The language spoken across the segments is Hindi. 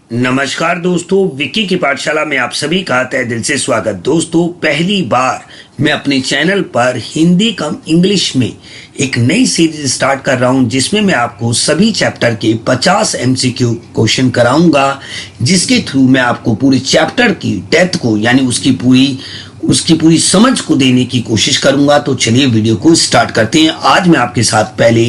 नमस्कार दोस्तों, विक्की की पाठशाला में आप सभी का तहे दिल से स्वागत। दोस्तों, पहली बार मैं अपने चैनल पर हिंदी कम इंग्लिश में एक नई सीरीज स्टार्ट कर रहा हूं, जिसमें मैं आपको सभी चैप्टर के 50 एमसीक्यू क्वेश्चन कराऊंगा, जिसके थ्रू मैं आपको पूरे चैप्टर की डेप्थ को यानी उसकी पूरी समझ को देने की कोशिश करूंगा। तो चलिए वीडियो को स्टार्ट करते हैं। आज मैं आपके साथ पहले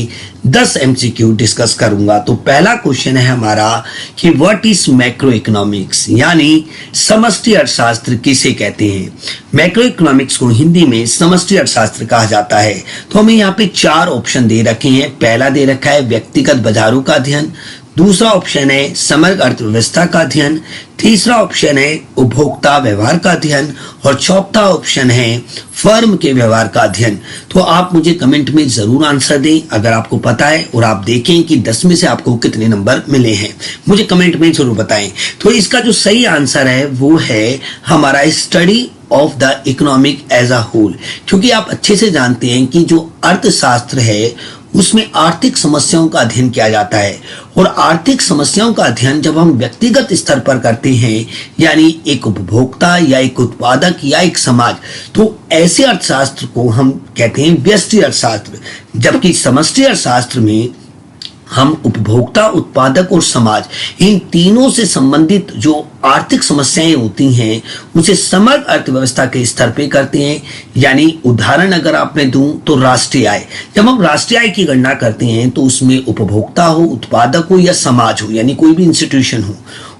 10 एमसीक्यू डिस्कस करूंगा। तो पहला क्वेश्चन है हमारा कि व्हाट इज मैक्रो इकोनॉमिक्स, यानी समष्टि अर्थशास्त्र किसे कहते हैं। मैक्रो इकोनॉमिक्स को हिंदी में समष्टि अर्थशास्त्र कहा जाता है। तो हमें यहाँ पे 4 ऑप्शन दे रखे हैं। पहला दे रखा है व्यक्तिगत बाजारों का अध्ययन, दूसरा ऑप्शन है समग्र अर्थव्यवस्था का अध्ययन, तीसरा ऑप्शन है उपभोक्ता व्यवहार का अध्ययन और चौथा ऑप्शन है फर्म के व्यवहार का अध्ययन। तो आप मुझे कमेंट में जरूर आंसर दें अगर आपको पता है, और आप देखें कि 10 में से आपको कितने नंबर मिले हैं, मुझे कमेंट में जरूर बताएं। तो इसका जो सही आंसर है वो है हमारा study of the economic as a whole, क्योंकि आप अच्छे से जानते हैं कि जो अर्थशास्त्र है उसमें आर्थिक समस्याओं का अध्ययन किया जाता है, और आर्थिक समस्याओं का अध्ययन जब हम व्यक्तिगत स्तर पर करते हैं, यानी एक उपभोक्ता या एक उत्पादक या एक समाज, तो ऐसे अर्थशास्त्र को हम कहते हैं व्यष्टि अर्थशास्त्र। जबकि समष्टि अर्थशास्त्र में हम उपभोक्ता, उत्पादक और समाज, इन तीनों से संबंधित जो आर्थिक समस्याएं होती हैं उसे समग्र अर्थव्यवस्था के स्तर पे करते हैं। यानी उदाहरण अगर आप मैं दूं तो राष्ट्रीय आय, जब हम राष्ट्रीय आय की गणना करते हैं तो उसमें उपभोक्ता हो, उत्पादक हो या समाज हो, यानी कोई भी इंस्टीट्यूशन हो,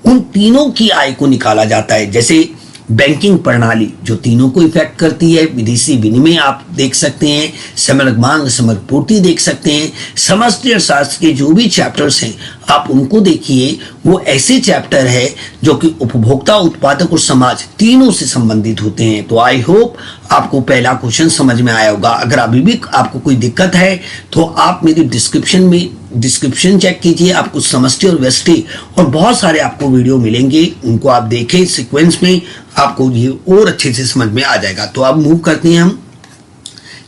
उन तीनों की आय को निकाला जाता है। जैसे बैंकिंग प्रणाली जो तीनों को इफेक्ट करती है, विदेशी विनिमय आप देख सकते हैं, समग्र मांग, समग्र पूर्ति देख सकते हैं। समष्टि अर्थशास्त्र के जो भी चैप्टर्स हैं आप उनको देखिए, वो ऐसे चैप्टर है जो कि उपभोक्ता, उत्पादक और समाज तीनों से संबंधित होते हैं। तो आई होप आपको पहला क्वेश्चन समझ में आया होगा। अगर अभी भी आपको कोई दिक्कत है तो आप मेरी डिस्क्रिप्शन चेक कीजिए, आपको समष्टि और व्यष्टि और बहुत सारे आपको वीडियो मिलेंगे, उनको आप देखें सीक्वेंस में, आपको ये और अच्छे से समझ में आ जाएगा। तो अब मूव करते हैं हम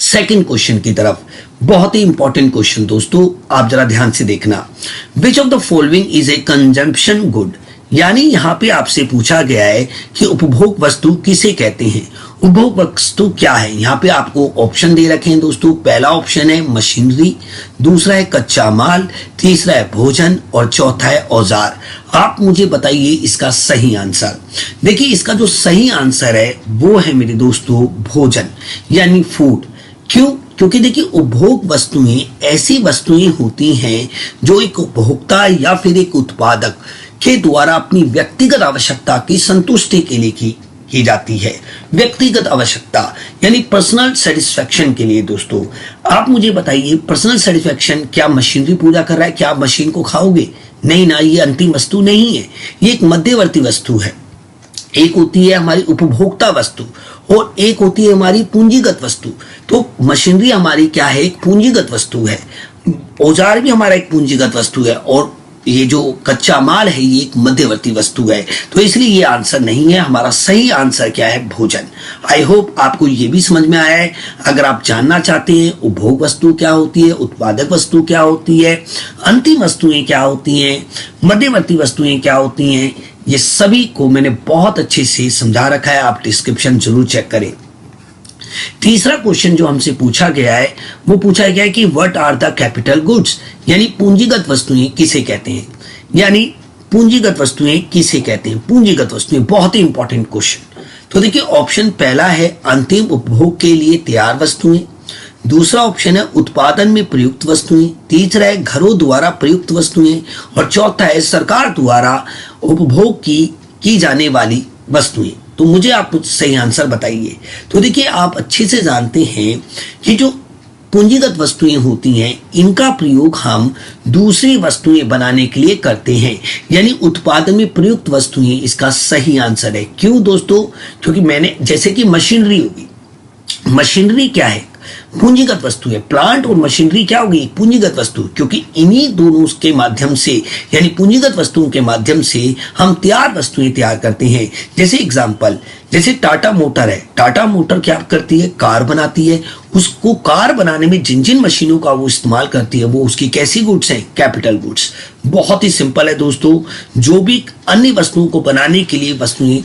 सेकंड क्वेश्चन की तरफ। बहुत ही इंपॉर्टेंट क्वेश्चन दोस्तों, आप जरा ध्यान से देखना। Which of the following is a consumption good, यानी यहाँ पे आपसे पूछा गया है कि उपभोग वस्तु किसे कहते हैं। उपभोग वस्तु क्या है, यहाँ पे आपको ऑप्शन दे रखे हैं दोस्तों। पहला ऑप्शन है मशीनरी, दूसरा है कच्चा माल, तीसरा है भोजन और चौथा है औजार। आप मुझे बताइए इसका सही आंसर। देखिए, इसका जो सही आंसर है वो है मेरे दोस्तों भोजन, यानी फूड। क्यों? क्योंकि देखिए, उपभोग वस्तुएं ऐसी वस्तुएं होती हैं जो एक उपभोक्ता या फिर एक उत्पादक के द्वारा अपनी व्यक्तिगत आवश्यकता की संतुष्टि के लिए की जाती है। व्यक्तिगत आवश्यकता यानी पर्सनल सेटिस्फेक्शन के लिए। दोस्तों, आप मुझे बताइए, पर्सनल सेटिस्फेक्शन क्या मशीनरी पूरा कर रहा है? क्या आप मशीन को खाओगे? नहीं ना, ये अंतिम वस्तु नहीं है, ये एक मध्यवर्ती वस्तु है। एक होती है हमारी उपभोक्ता वस्तु और एक होती है हमारी पूंजीगत वस्तु। तो मशीनरी हमारी क्या है? एक पूंजीगत वस्तु है। औजार भी हमारा एक पूंजीगत वस्तु है, और ये जो कच्चा माल है ये एक मध्यवर्ती वस्तु है। तो इसलिए ये आंसर नहीं है। हमारा सही आंसर क्या है? भोजन। आई होप आपको ये भी समझ में आया है। अगर आप जानना चाहते हैं उपभोग वस्तु क्या होती है, उत्पादक वस्तु क्या होती है, अंतिम वस्तुएं क्या होती हैं, मध्यवर्ती वस्तुएं क्या होती हैं, ये सभी को मैंने बहुत अच्छे से समझा रखा है। आप डिस्क्रिप्शन जरूर चेक करें। तीसरा क्वेश्चन जो हमसे पूछा गया है वो पूछा गया है कि what are the capital goods, यानी पूंजीगत वस्तुएं किसे कहते हैं। यानी पूंजीगत वस्तुएं किसे कहते हैं? पूंजीगत वस्तुएं, बहुत ही इंपॉर्टेंट क्वेश्चन। तो देखिए, ऑप्शन पहला है अंतिम उपभोग के लिए तैयार वस्तुएं, दूसरा ऑप्शन है उत्पादन में प्रयुक्त वस्तुएं, तीसरा है घरों द्वारा प्रयुक्त वस्तुएं और चौथा है सरकार द्वारा उपभोग की जाने वाली वस्तुएं। तो मुझे आप सही आंसर बताइए। तो देखिए, आप अच्छे से जानते हैं कि जो पूंजीगत वस्तुएं होती हैं इनका प्रयोग हम दूसरी वस्तुएं बनाने के लिए करते हैं, यानी उत्पादन में प्रयुक्त वस्तुएं इसका सही आंसर है। क्यों दोस्तों? क्योंकि मैंने जैसे कि मशीनरी होगी, मशीनरी क्या है? पूंजीगत वस्तु है। प्लांट और मशीनरी क्या होगी, पूंजीगत वस्तु, क्योंकि इन्हीं दोनों के माध्यम से यानी पूंजीगत वस्तुओं के माध्यम से हम तैयार वस्तुएं तैयार करते हैं। जैसे एग्जांपल, जैसे टाटा मोटर है, टाटा मोटर क्या करती है, कार बनाती है। उसको कार बनाने में जिन जिन मशीनों का वो इस्तेमाल करती है वो उसकी कैसी गुड्स हैं, कैपिटल गुड्स। बहुत ही सिंपल है दोस्तों, जो भी अन्य वस्तुओं को बनाने के लिए वस्तुएं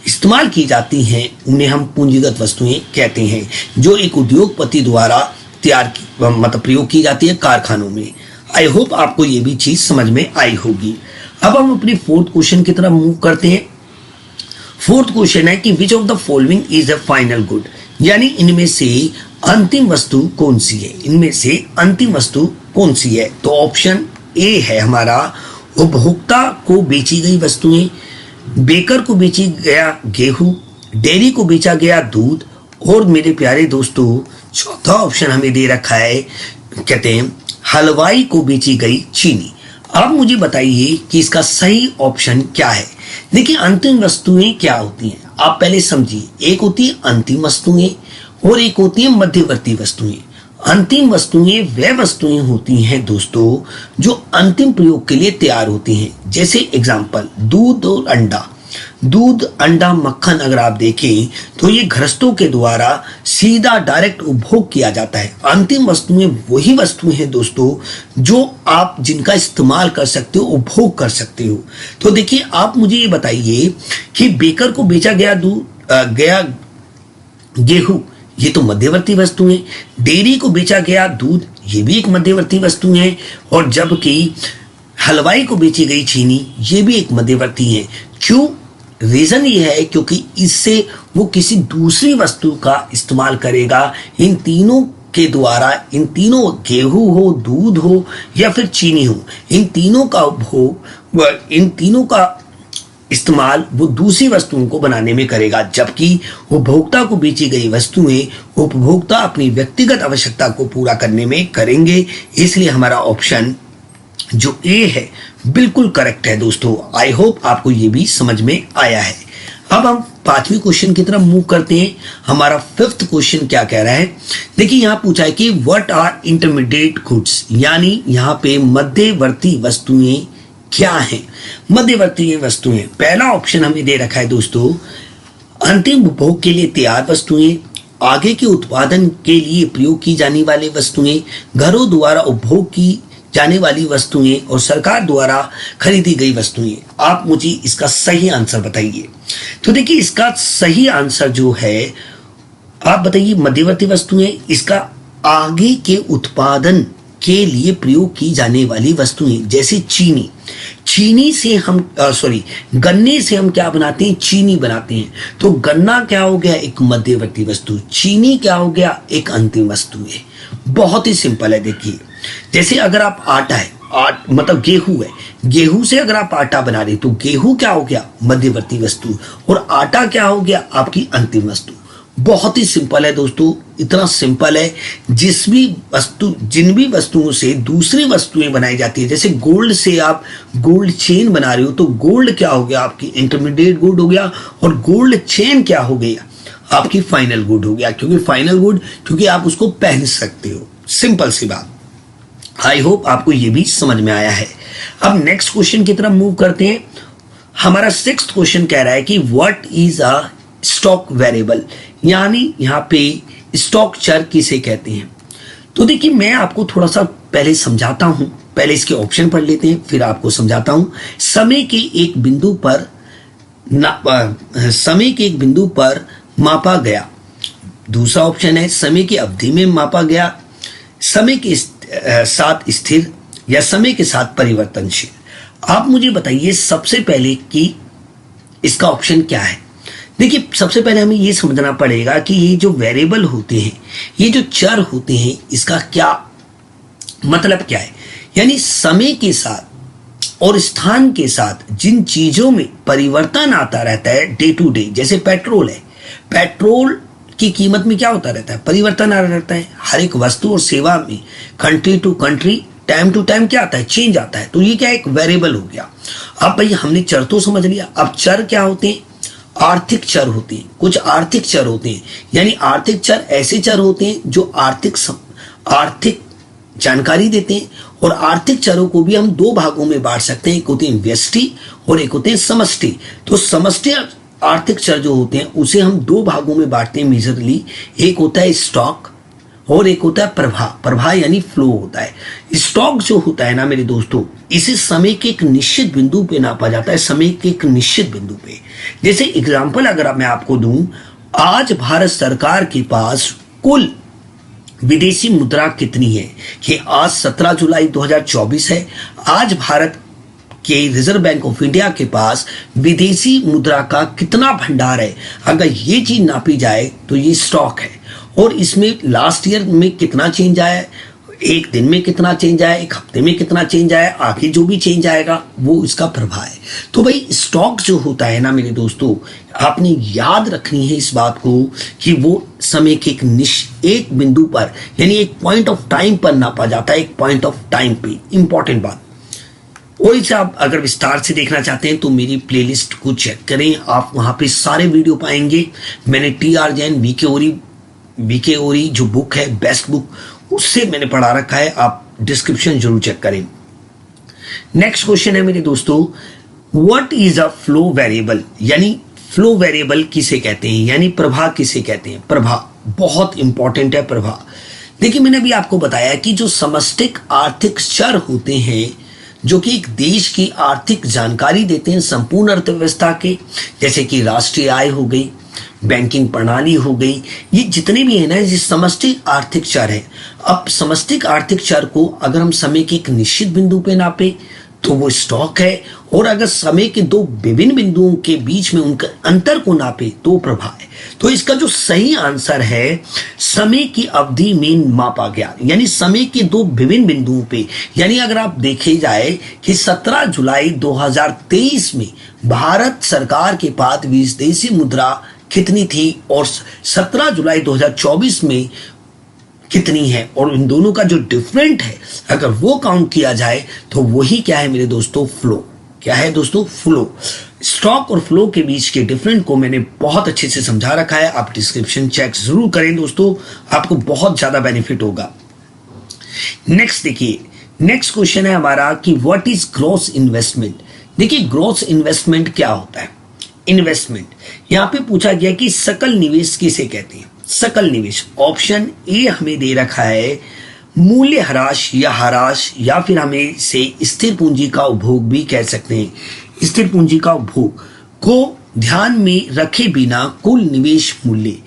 इस्तेमाल की जाती हैं उन्हें हम पूंजीगत वस्तुएं कहते हैं, जो एक उद्योगपति द्वारा मतलब प्रयोग की जाती है कारखानों में। आई होप आपको ये भी चीज समझ में आई होगी। अब हम अपने फोर्थ क्वेश्चन की तरफ मूव करते हैं। फोर्थ क्वेश्चन है कि which of the following is a final good, यानी इनमें से अंतिम वस्तु कौन सी है, इनमें से अंतिम वस्तु कौन सी है। तो ऑप्शन ए है हमारा उपभोक्ता को बेची गई वस्तुएं, बेकर को बेची गया गेहूं, डेयरी को बेचा गया दूध, और मेरे प्यारे दोस्तों चौथा ऑप्शन हमें दे रखा है, कहते हैं हलवाई को बेची गई चीनी। अब मुझे बताइए कि इसका सही ऑप्शन क्या है। देखिए अंतिम वस्तुएं क्या होती हैं, आप पहले समझिए। एक होती है अंतिम वस्तुएं और एक होती है मध्यवर्ती वस्तुएं। अंतिम वस्तुएं वह वस्तुएं होती हैं दोस्तों जो अंतिम प्रयोग के लिए तैयार होती हैं। जैसे एग्जांपल, दूध और अंडा, दूध, अंडा, मक्खन अगर आप देखें तो ये गृहस्थों के द्वारा सीधा डायरेक्ट उपभोग किया जाता है। अंतिम वस्तुएं वही वस्तुएं हैं दोस्तों जो आप जिनका इस्तेमाल कर सकते हो, उपभोग कर सकते हो। तो देखिए आप मुझे ये बताइए कि बेकर को बेचा गया गया गेहूं, ये तो मध्यवर्ती वस्तु है। डेयरी को बेचा गया दूध, ये भी एक मध्यवर्ती वस्तु है। और जबकि हलवाई को बेची गई चीनी, ये भी एक मध्यवर्ती है। क्यों? रीजन ये है क्योंकि इससे वो किसी दूसरी वस्तु का इस्तेमाल करेगा। इन तीनों के द्वारा, इन तीनों, गेहूं हो, दूध हो या फिर चीनी हो, इन तीनों का उपभोग, इन तीनों का इस्तेमाल वो दूसरी वस्तुओं को बनाने में करेगा। जबकि उपभोक्ता को बेची गई वस्तुएं उपभोक्ता अपनी व्यक्तिगत आवश्यकता को पूरा करने में करेंगे। इसलिए हमारा ऑप्शन जो ए है बिल्कुल करेक्ट है दोस्तों। आई होप आपको ये भी समझ में आया है। अब हम पांचवी क्वेश्चन की तरफ मूव करते हैं। हमारा फिफ्थ क्वेश्चन क्या कह रहा है, देखिए यहां पूछा है कि व्हाट आर इंटरमीडिएट गुड्स, यानी यहां पे मध्यवर्ती वस्तुएं क्या हैं। मध्यवर्ती वस्तुएं, पहला ऑप्शन हमें दे रखा है दोस्तों अंतिम उपभोग के लिए तैयार वस्तुएं, आगे के उत्पादन के लिए प्रयोग की जाने वाली वस्तुएं, घरों द्वारा उपभोग की जाने वाली वस्तुएं और सरकार द्वारा खरीदी गई वस्तुएं। आप मुझे इसका सही आंसर बताइए। तो देखिए इसका सही आंसर जो है, आप बताइए मध्यवर्ती वस्तुएं, इसका आगे के उत्पादन के लिए प्रयोग की जाने वाली वस्तुएं। जैसे चीनी, चीनी से हम गन्ने से हम क्या बनाते हैं, चीनी बनाते हैं। तो गन्ना क्या हो गया, एक मध्यवर्ती वस्तु, चीनी क्या हो गया, एक अंतिम वस्तु है। बहुत ही सिंपल है। देखिए जैसे अगर आप आटा है, मतलब गेहूं है, गेहूं से अगर आप आटा बना रहे तो गेहूं क्या हो गया, मध्यवर्ती वस्तु, और आटा क्या हो गया, आपकी अंतिम वस्तु। बहुत ही सिंपल है दोस्तों, इतना सिंपल है। जिन भी वस्तुओं से दूसरी वस्तुएं बनाई जाती है, जैसे गोल्ड से आप गोल्ड चेन बना रहे हो तो गोल्ड क्या हो गया, आपकी इंटरमीडिएट गुड हो गया, और गोल्ड चेन क्या हो गया, आपकी फाइनल गुड हो गया। क्योंकि फाइनल गुड, क्योंकि आप उसको पहन सकते हो। सिंपल सी बात। आई होप आपको ये भी समझ में आया है। अब नेक्स्ट क्वेश्चन की तरफ मूव करते हैं। हमारा सिक्स्थ क्वेश्चन कह रहा है कि what is a stock variable, यानी यहां पे स्टॉक चर किसे कहते हैं। तो देखिए मैं आपको थोड़ा सा पहले समझाता हूं, पहले इसके ऑप्शन पढ़ लेते हैं फिर आपको समझाता हूं। समय के एक बिंदु पर मापा गया। दूसरा ऑप्शन है समय की अवधि में मापा गया, समय के साथ स्थिर, या समय के साथ परिवर्तनशील। आप मुझे बताइए सबसे पहले कि इसका ऑप्शन क्या है। देखिए सबसे पहले हमें यह समझना पड़ेगा कि ये जो वेरिएबल होते हैं, ये जो चर होते हैं, इसका क्या मतलब क्या है। यानी समय के साथ और स्थान के साथ जिन चीजों में परिवर्तन आता रहता है डे टू डे, जैसे पेट्रोल है, पेट्रोल की कीमत में क्या होता रहता है, परिवर्तन आ रहता है। हर एक वस्तु और सेवा में country to country, time to time क्या आता है, चेंज आता है। तो ये क्या एक वेरिएबल हो गया। अब भाई हमने चर तो समझ लिया, अब चर क्या होते हैं, आर्थिक चर होते हैं, कुछ आर्थिक चर होते हैं। यानी आर्थिक चर ऐसे चर होते हैं जो आर्थिक जानकारी देते हैं। और आर्थिक चरों को भी हम दो भागों में बांट सकते हैं, एक होते हैं व्यष्टि और एक होते हैं समष्टि। तो समष्टि आर्थिक चर जो होते हैं उसे हम दो भागों में बांटते हैं मेजरली। एक होता है स्टॉक और एक होता है प्रवाह। प्रवाह यानी फ्लो होता है। स्टॉक जो होता है ना मेरे दोस्तों, इसे समय के एक निश्चित बिंदु पे नापा जाता है, समय के एक निश्चित बिंदु पे। जैसे एग्जांपल अगर मैं आपको दूं, आज भारत सरकार के पास कुल विदेशी मुद्रा कितनी है कि आज 17 जुलाई 2024 है। आज भारत के रिजर्व बैंक ऑफ इंडिया के पास विदेशी मुद्रा का कितना भंडार है, अगर ये चीज नापी जाए तो ये स्टॉक है। और इसमें लास्ट ईयर में कितना चेंज आया है, एक दिन में कितना चेंज आया, एक हफ्ते में कितना चेंज आया, आगे जो भी चेंज आएगा वो इसका प्रभाव है। तो भाई स्टॉक जो होता है ना मेरे दोस्तों, आपने याद रखनी है इस बात को कि वो समय के एक बिंदु पर यानी एक पॉइंट ऑफ टाइम पर नापा जाता है, एक पॉइंट ऑफ टाइम पे। इंपॉर्टेंट बात। और इसे आप अगर विस्तार से देखना चाहते हैं तो मेरी प्लेलिस्ट को चेक करें, आप वहां पे सारे वीडियो पाएंगे। मैंने टी.आर. जैन वीके ओरी जो बुक है, बेस्ट बुक, उससे मैंने पढ़ा रखा है, आप डिस्क्रिप्शन जरूर चेक करें। नेक्स्ट क्वेश्चन है मेरे दोस्तों, what is a flow variable? यानी फ्लो वेरिएबल किसे कहते हैं, यानी प्रवाह किसे कहते हैं? प्रवाह बहुत इंपॉर्टेंट है। प्रवाह देखिए, मैंने अभी आपको बताया कि जो समष्टिक आर्थिक चर होते हैं जो कि एक देश की आर्थिक जानकारी देते हैं संपूर्ण अर्थव्यवस्था के, जैसे कि राष्ट्रीय आय हो गई, बैंकिंग प्रणाली हो गई, ये जितने भी है ना, ये समष्टिक आर्थिक चर है। अब समष्टिक आर्थिक चर को अगर हम समय के एक निश्चित बिंदु पे नापे तो वो स्टॉक है, और अगर समय के दो विभिन्न बिंदुओं के बीच में उनका अंतर को नापे तो प्रवाह है। तो इसका जो सही आंसर है, समय की अवधि में मापा गया, यानी समय के दो विभिन्न बिंदुओं पे। यानी अगर आप देखे जाए कि 17 जुलाई 2023 में भारत सरकार के पास विदेशी मुद्रा कितनी थी और 17 जुलाई 2024 में कितनी है, और इन दोनों का जो डिफरेंट है अगर वो काउंट किया जाए तो वही क्या है मेरे दोस्तों, फ्लो। क्या है दोस्तों? फ्लो। स्टॉक और फ्लो के बीच के डिफरेंट को मैंने बहुत अच्छे से समझा रखा है, आप डिस्क्रिप्शन चेक जरूर करें दोस्तों, आपको बहुत ज्यादा बेनिफिट होगा। नेक्स्ट देखिए, नेक्स्ट क्वेश्चन है हमारा कि व्हाट इज ग्रॉस इन्वेस्टमेंट? देखिए, ग्रॉस इन्वेस्टमेंट क्या होता है? इन्वेस्टमेंट यहां पे पूछा गया कि सकल निवेश किसे कहते हैं? सकल निवेश, ऑप्शन ए हमें दे रखा है मूल्य ह्रास या फिर हमें से स्थिर पूंजी का उपभोग भी कह सकते हैं। स्थिर पूंजी का उपभोग को ध्यान में रखे बिना कुल निवेश मूल्य,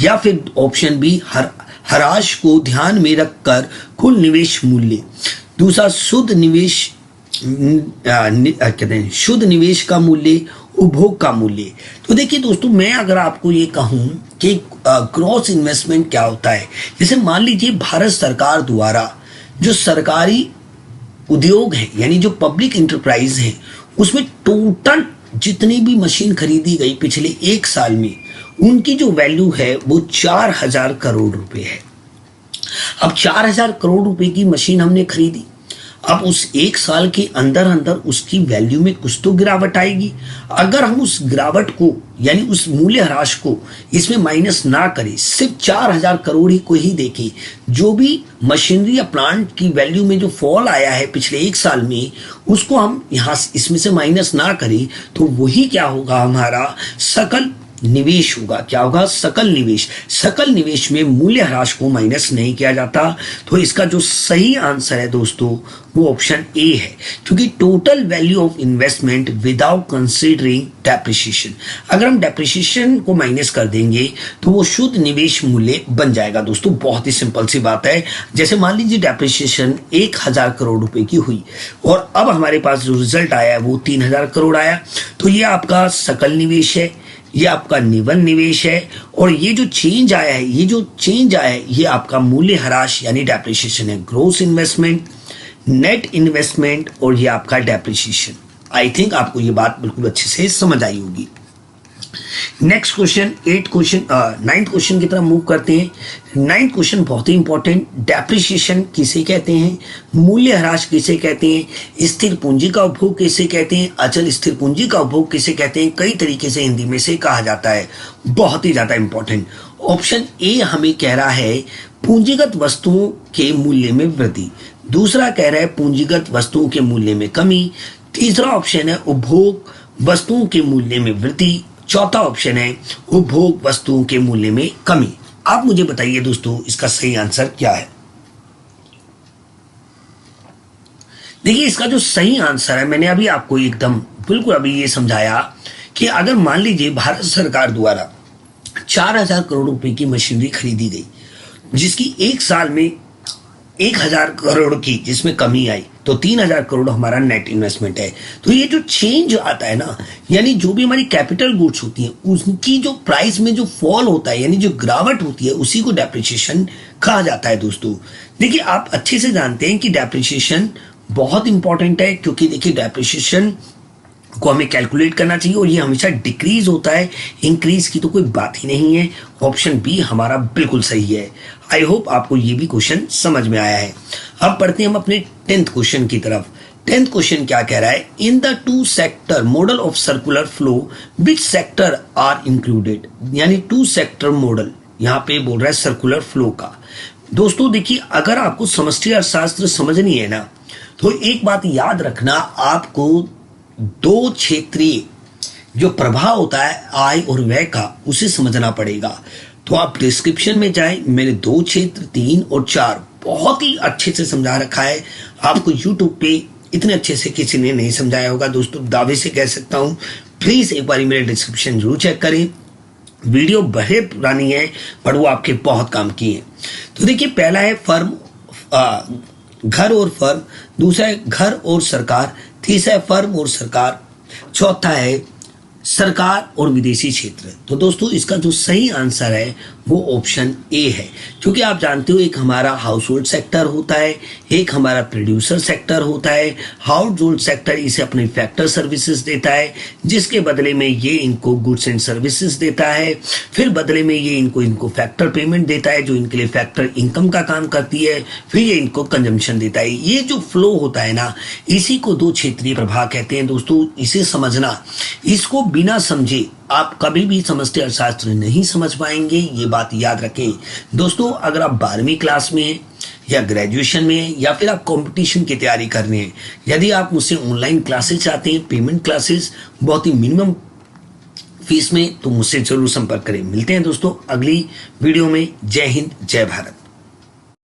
या फिर ऑप्शन बी ह्रास को ध्यान में रखकर कुल निवेश मूल्य। दूसरा शुद्ध निवेश कहते हैं शुद्ध निवेश का मूल्य, उपभोग का मूल्य। तो देखिए दोस्तों, मैं अगर आपको ये कहूं कि ग्रॉस इन्वेस्टमेंट क्या होता है, जैसे मान लीजिए भारत सरकार द्वारा जो सरकारी उद्योग है यानी जो पब्लिक इंटरप्राइज है, उसमें टोटल जितनी भी मशीन खरीदी गई पिछले एक साल में, उनकी जो वैल्यू है वो 4000 करोड़ रुपए है। अब 4000 करोड़ रुपए की मशीन हमने खरीदी, अब उस एक साल के अंदर अंदर उसकी वैल्यू में कुछ तो गिरावट आएगी। अगर हम उस गिरावट को यानी उस मूल्य ह्रास को इसमें माइनस ना करें, सिर्फ 4000 करोड़ ही को ही देखें, जो भी मशीनरी या प्लांट की वैल्यू में जो फॉल आया है पिछले एक साल में, उसको हम यहाँ इसमें से माइनस ना करें तो वही क्या होगा, हमारा सकल निवेश होगा। क्या होगा? सकल निवेश। सकल निवेश में मूल्य ह्रास को माइनस नहीं किया जाता। तो इसका जो सही आंसर है दोस्तों वो ऑप्शन ए है, क्योंकि total value of investment without considering depreciation, अगर हम डेप्रिसिएशन को माइनस कर देंगे तो वो शुद्ध निवेश मूल्य बन जाएगा। दोस्तों बहुत ही सिंपल सी बात है। जैसे मान लीजिए डेप्रिसिएशन 1000 करोड़ रुपए की हुई और अब हमारे पास जो रिजल्ट आया वो 3000 करोड़ आया, तो ये आपका सकल निवेश है, ये आपका निवल निवेश है, और ये जो चेंज आया है ये आपका मूल्य ह्रास यानी डेप्रिसिएशन है। ग्रोस इन्वेस्टमेंट, नेट इन्वेस्टमेंट और ये आपका डेप्रिसिएशन। आई थिंक आपको ये बात बिल्कुल अच्छे से समझ आई होगी। नेक्स्ट क्वेश्चन 9th क्वेश्चन की तरफ मूव करते हैं। 9th क्वेश्चन बहुत ही इंपॉर्टेंट। डेप्रिसिएशन किसे कहते हैं, मूल्यह्रास किसे कहते हैं, स्थिर पूंजी का उपभोग किसे कहते हैं, अचल स्थिर पूंजी का उपभोग किसे कहते हैं, कई तरीके से हिंदी में से कहा जाता है। बहुत ही ज्यादा इंपॉर्टेंट। ऑप्शन ए हमें कह रहा है पूंजीगत वस्तुओं के मूल्य में वृद्धि, दूसरा कह रहा है पूंजीगत वस्तुओं के मूल्य में कमी, तीसरा ऑप्शन है उपभोग वस्तुओं के मूल्य में वृद्धि, चौथा ऑप्शन है उपभोग वस्तुओं के मूल्य में कमी। आप मुझे बताइए दोस्तों इसका सही आंसर क्या है। देखिए इसका जो सही आंसर है, मैंने अभी आपको एकदम बिल्कुल अभी ये समझाया कि अगर मान लीजिए भारत सरकार द्वारा 4,000 करोड़ रुपए की मशीनरी खरीदी गई, जिसकी एक साल में 1,000 करोड़ की जिसमें कमी आई, तो 3,000 करोड़ हमारा नेट इन्वेस्टमेंट है। तो ये जो चेंज आता है ना, यानी जो भी हमारी कैपिटल गुड्स होती हैं उनकी जो प्राइस में जो फॉल होता है, यानी जो गिरावट होती है, उसी को डेप्रिसिएशन कहा जाता है दोस्तों। देखिए आप अच्छे से जानते हैं कि डेप्रिसिएशन बहुत इंपॉर्टेंट है, क्योंकि देखिए डेप्रिसिएशन को हमें कैलकुलेट करना चाहिए और ये हमेशा डिक्रीज होता है, इंक्रीज की तो कोई बात ही नहीं है। ऑप्शन बी हमारा बिल्कुल सही है। आई होप आपको ये भी क्वेश्चन समझ में आया है। अब पढ़ते हैं हम अपने 10th क्वेश्चन की तरफ। 10th क्वेश्चन क्या कह रहा है, in the 2 sector model of circular flow which sector are included, यानी 2 सेक्टर मॉडल यहाँ पे बोल रहा है सर्कुलर फ्लो का। दोस्तों देखिए अगर आपको समष्टि अर्थशास्त्र समझनी है ना, तो एक बात याद रखना, आपको 2 क्षेत्रीय जो प्रभाव होता है आय और व्यय का, उसे समझना पड़ेगा। तो आप डिस्क्रिप्शन में जाएं, मैंने 2 क्षेत्र 3 और 4 बहुत ही अच्छे से समझा रखा है। आपको यूट्यूब पे इतने अच्छे से किसी ने नहीं समझाया होगा दोस्तों, दावे से कह सकता हूं। प्लीज एक बार मेरे डिस्क्रिप्शन जरूर चेक करें। वीडियो बड़े पुरानी है पर वो आपके बहुत काम की है। तो देखिए पहला है फर्म, घर और फर्म, दूसरा है घर और सरकार, तीसरा है फर्म और सरकार, चौथा है सरकार और विदेशी क्षेत्र। तो दोस्तों इसका जो सही आंसर है वो ऑप्शन ए है, क्योंकि आप जानते हो एक हमारा हाउस होल्ड सेक्टर होता है, एक हमारा प्रोड्यूसर सेक्टर होता है। हाउस होल्ड सेक्टर इसे अपनी फैक्टर सर्विसेज देता है, जिसके बदले में ये इनको गुड्स एंड सर्विसेज देता है, फिर बदले में ये इनको फैक्टर पेमेंट देता है जो इनके लिए फैक्टर इनकम का काम करती है, फिर ये इनको कंजम्पशन देता है। ये जो फ्लो होता है ना, इसी को 2 क्षेत्रीय प्रभाव कहते हैं दोस्तों। इसे समझना, इसको बिना समझे आप कभी भी समष्टि अर्थशास्त्र नहीं समझ पाएंगे, ये बात याद रखें दोस्तों। अगर आप 12वीं क्लास में हैं या ग्रेजुएशन में हैं या फिर आप कंपटीशन की तैयारी कर रहे हैं, यदि आप मुझसे ऑनलाइन क्लासेस चाहते हैं, पेमेंट क्लासेस बहुत ही मिनिमम फीस में, तो मुझसे जरूर संपर्क करें। मिलते हैं दोस्तों अगली वीडियो में। जय हिंद, जय भारत।